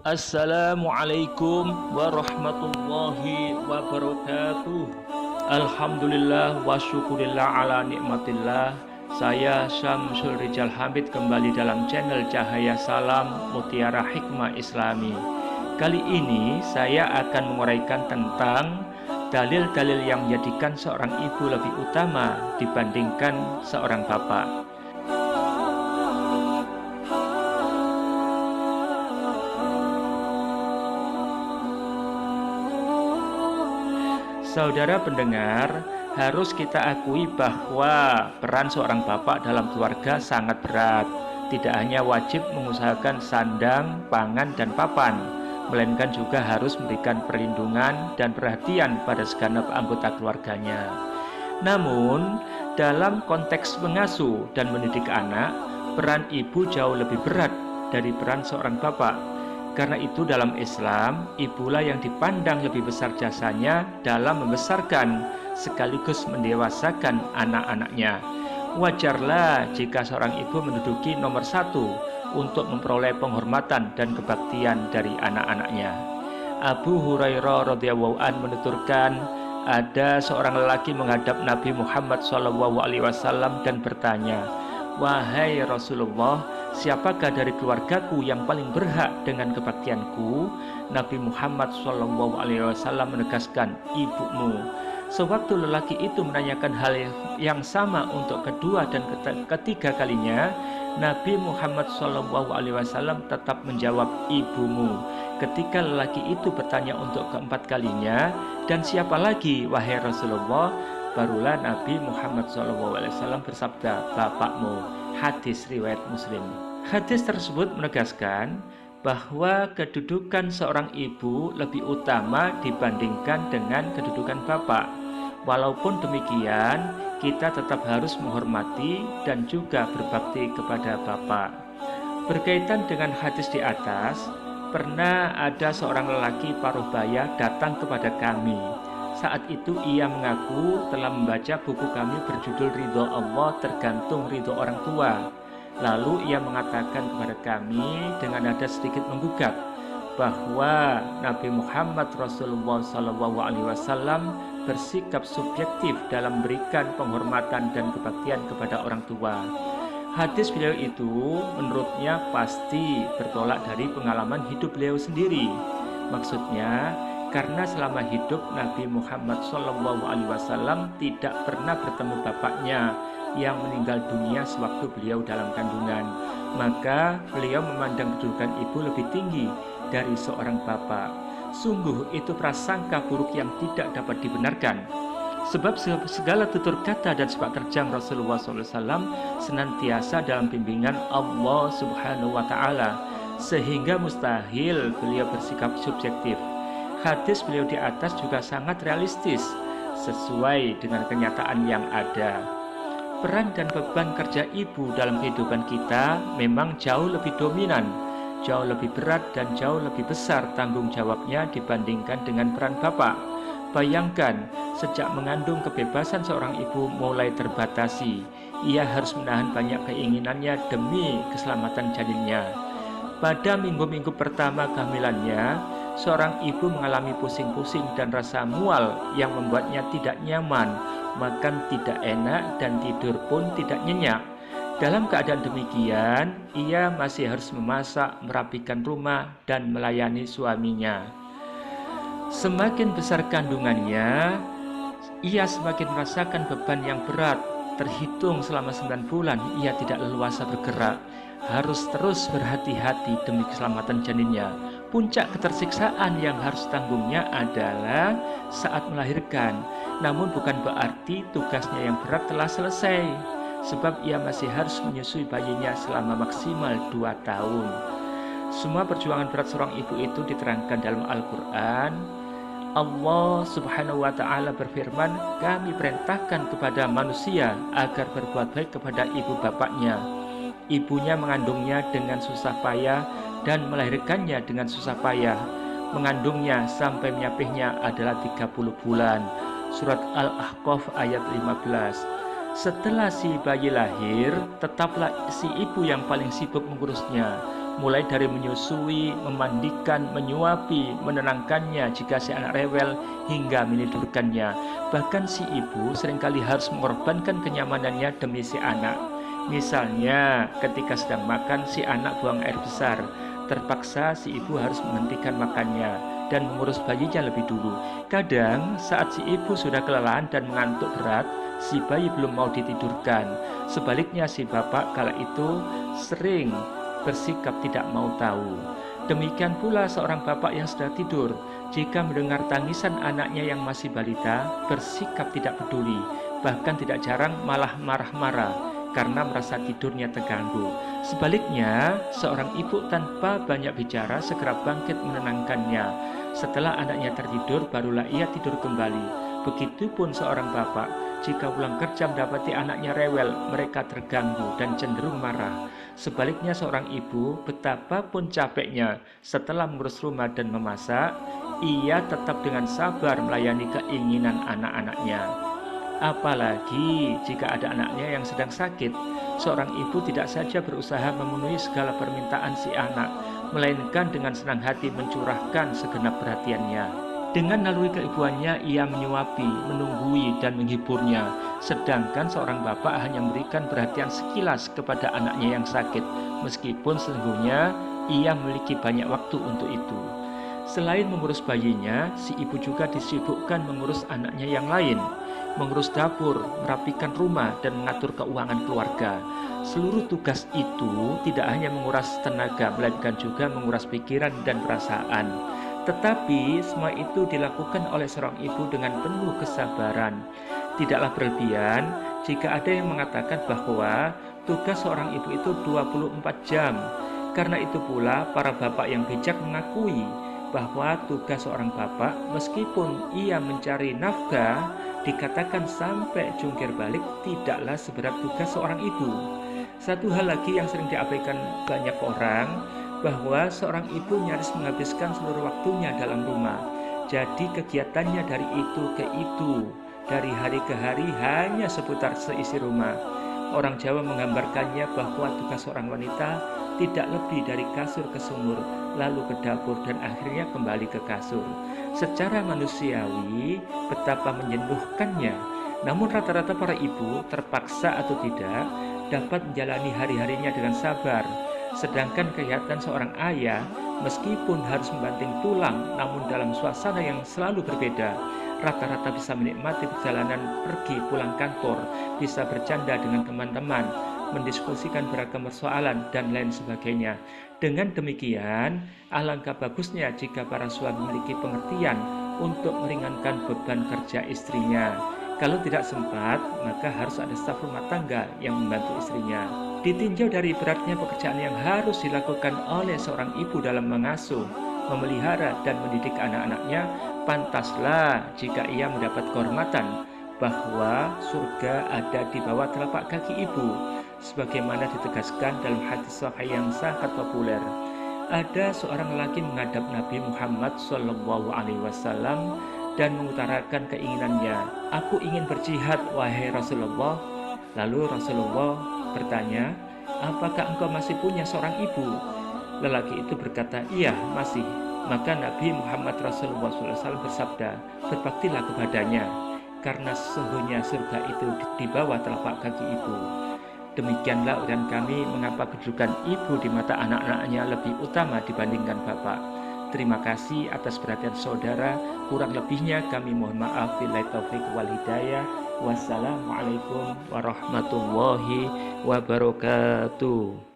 Assalamualaikum warahmatullahi wabarakatuh. Alhamdulillah wa syukurillah ala nikmatillah. Saya Syamsul Rijal Hamid kembali dalam channel Cahaya Salam Mutiara Hikmah Islami. Kali ini saya akan menguraikan tentang dalil-dalil yang menjadikan seorang ibu lebih utama dibandingkan seorang bapak. Saudara pendengar, harus kita akui bahwa peran seorang bapak dalam keluarga sangat berat. Tidak hanya wajib mengusahakan sandang, pangan, dan papan, melainkan juga harus memberikan perlindungan dan perhatian pada segenap anggota keluarganya. Namun, dalam konteks mengasuh dan mendidik anak, peran ibu jauh lebih berat dari peran seorang bapak. Karena itu dalam Islam, ibulah yang dipandang lebih besar jasanya dalam membesarkan sekaligus mendewasakan anak-anaknya. Wajarlah jika seorang ibu menduduki nomor satu untuk memperoleh penghormatan dan kebaktian dari anak-anaknya. Abu Hurairah radhiyallahu anhu menuturkan, ada seorang lelaki menghadap Nabi Muhammad SAW dan bertanya, "Wahai Rasulullah, siapakah dari keluargaku yang paling berhak dengan kebaktianku?" Nabi Muhammad SAW menegaskan, "Ibumu." Sewaktu lelaki itu menanyakan hal yang sama untuk kedua dan ketiga kalinya, Nabi Muhammad SAW tetap menjawab, "Ibumu." Ketika lelaki itu bertanya untuk keempat kalinya, "Dan siapa lagi, wahai Rasulullah?" Barulah Nabi Muhammad SAW bersabda, "Bapakmu." Hadis riwayat Muslim. Hadis tersebut menegaskan bahwa kedudukan seorang ibu lebih utama dibandingkan dengan kedudukan bapak. Walaupun demikian, kita tetap harus menghormati dan juga berbakti kepada bapak. Berkaitan dengan hadis di atas, pernah ada seorang lelaki paruh baya datang kepada kami. Saat itu ia mengaku telah membaca buku kami berjudul Ridho Allah tergantung ridho orang tua. Lalu ia mengatakan kepada kami dengan nada sedikit menggugat bahwa Nabi Muhammad Rasulullah SAW bersikap subjektif dalam memberikan penghormatan dan kebaktian kepada orang tua. Hadis beliau itu menurutnya pasti bertolak dari pengalaman hidup beliau sendiri. Maksudnya, karena selama hidup Nabi Muhammad SAW tidak pernah bertemu bapaknya yang meninggal dunia sewaktu beliau dalam kandungan, maka beliau memandang kedudukan ibu lebih tinggi dari seorang bapak. Sungguh itu prasangka buruk yang tidak dapat dibenarkan. Sebab segala tutur kata dan sepak terjang Rasulullah SAW senantiasa dalam bimbingan Allah Subhanahu wa Ta'ala, sehingga mustahil beliau bersikap subjektif. Hadis beliau di atas juga sangat realistis, sesuai dengan kenyataan yang ada. Peran dan beban kerja ibu dalam kehidupan kita memang jauh lebih dominan, jauh lebih berat dan jauh lebih besar tanggung jawabnya dibandingkan dengan peran bapak. Bayangkan, sejak mengandung kebebasan seorang ibu mulai terbatasi. Ia harus menahan banyak keinginannya demi keselamatan janinnya. Pada minggu-minggu pertama kehamilannya, seorang ibu mengalami pusing-pusing dan rasa mual yang membuatnya tidak nyaman, makan tidak enak, dan tidur pun tidak nyenyak. Dalam keadaan demikian, ia masih harus memasak, merapikan rumah, dan melayani suaminya. Semakin besar kandungannya, ia semakin merasakan beban yang berat. Terhitung selama 9 bulan ia tidak leluasa bergerak, harus terus berhati-hati demi keselamatan janinnya. Puncak ketersiksaan yang harus tanggungnya adalah saat melahirkan. Namun bukan berarti tugasnya yang berat telah selesai, sebab ia masih harus menyusui bayinya selama maksimal 2 tahun. Semua perjuangan berat seorang ibu itu diterangkan dalam Al-Quran. Allah Subhanahu wa Ta'ala berfirman, "Kami perintahkan kepada manusia agar berbuat baik kepada ibu bapaknya. Ibunya mengandungnya dengan susah payah dan melahirkannya dengan susah payah. Mengandungnya sampai menyapihnya adalah 30 bulan." Surat Al-Ahqaf ayat 15. Setelah si bayi lahir, tetaplah si ibu yang paling sibuk mengurusnya. mulai dari menyusui, memandikan, menyuapi, menenangkannya jika si anak rewel, hingga menidurkannya. Bahkan si ibu seringkali harus mengorbankan kenyamanannya demi si anak. Misalnya, ketika sedang makan, si anak buang air besar. Terpaksa si ibu harus menghentikan makannya dan mengurus bayinya lebih dulu. Kadang saat si ibu sudah kelelahan dan mengantuk berat, si bayi belum mau ditidurkan. Sebaliknya si bapak kala itu sering bersikap tidak mau tahu. Demikian pula seorang bapak yang sudah tidur, jika mendengar tangisan anaknya yang masih balita, bersikap tidak peduli, bahkan tidak jarang malah marah-marah karena merasa tidurnya terganggu. Sebaliknya, seorang ibu tanpa banyak bicara segera bangkit menenangkannya. Setelah anaknya tertidur, barulah ia tidur kembali. Begitupun seorang bapak, jika pulang kerja mendapati anaknya rewel, mereka terganggu dan cenderung marah. Sebaliknya seorang ibu, betapapun capeknya setelah mengurus rumah dan memasak, ia tetap dengan sabar melayani keinginan anak-anaknya. Apalagi jika ada anaknya yang sedang sakit, seorang ibu tidak saja berusaha memenuhi segala permintaan si anak, melainkan dengan senang hati mencurahkan segenap perhatiannya. Dengan naluri keibuannya, ia menyuapi, menunggui, dan menghiburnya. Sedangkan seorang bapak hanya memberikan perhatian sekilas kepada anaknya yang sakit, meskipun sesungguhnya ia memiliki banyak waktu untuk itu. Selain mengurus bayinya, si ibu juga disibukkan mengurus anaknya yang lain, mengurus dapur, merapikan rumah, dan mengatur keuangan keluarga. Seluruh tugas itu tidak hanya menguras tenaga, melainkan juga menguras pikiran dan perasaan. Tetapi semua itu dilakukan oleh seorang ibu dengan penuh kesabaran. Tidaklah berlebihan jika ada yang mengatakan bahwa tugas seorang ibu itu 24 jam. Karena itu pula para bapak yang bijak mengakui bahwa tugas seorang bapak, meskipun ia mencari nafkah, dikatakan sampai jungkir balik, tidaklah seberat tugas seorang ibu. Satu hal lagi yang sering diabaikan banyak orang, bahwa seorang ibu nyaris menghabiskan seluruh waktunya dalam rumah. Jadi kegiatannya dari itu ke itu, dari hari ke hari hanya seputar seisi rumah. Orang Jawa menggambarkannya bahwa tugas seorang wanita tidak lebih dari kasur ke sumur, lalu ke dapur, dan akhirnya kembali ke kasur. Secara manusiawi, betapa menjenuhkannya. Namun rata-rata para ibu, terpaksa atau tidak, dapat menjalani hari-harinya dengan sabar. Sedangkan kelihatan seorang ayah, meskipun harus membanting tulang, namun dalam suasana yang selalu berbeda. Rata-rata bisa menikmati perjalanan pergi pulang kantor, bisa bercanda dengan teman-teman, mendiskusikan beragam persoalan, dan lain sebagainya. Dengan demikian, alangkah bagusnya jika para suami memiliki pengertian untuk meringankan beban kerja istrinya. Kalau tidak sempat, maka harus ada staf rumah tangga yang membantu istrinya. Ditinjau dari beratnya pekerjaan yang harus dilakukan oleh seorang ibu dalam mengasuh, memelihara, dan mendidik anak-anaknya, pantaslah jika ia mendapat kehormatan bahwa surga ada di bawah telapak kaki ibu, sebagaimana ditegaskan dalam hadis sahih yang sangat populer. Ada seorang lelaki menghadap Nabi Muhammad SAW dan mengutarakan keinginannya, "Aku ingin berjihad, wahai Rasulullah." Lalu Rasulullah bertanya, "Apakah engkau masih punya seorang ibu?" Lelaki itu berkata, "Iya, masih." Maka Nabi Muhammad Rasulullah SAW bersabda, "Berbaktilah kepadanya, karena sesungguhnya surga itu di bawah telapak kaki ibu." Demikianlah uraian kami mengapa kedudukan ibu di mata anak-anaknya lebih utama dibandingkan bapak. Terima kasih atas perhatian saudara. Kurang lebihnya kami mohon maaf. Billahi taufik wal hidayah. Wassalamualaikum warahmatullahi wabarakatuh.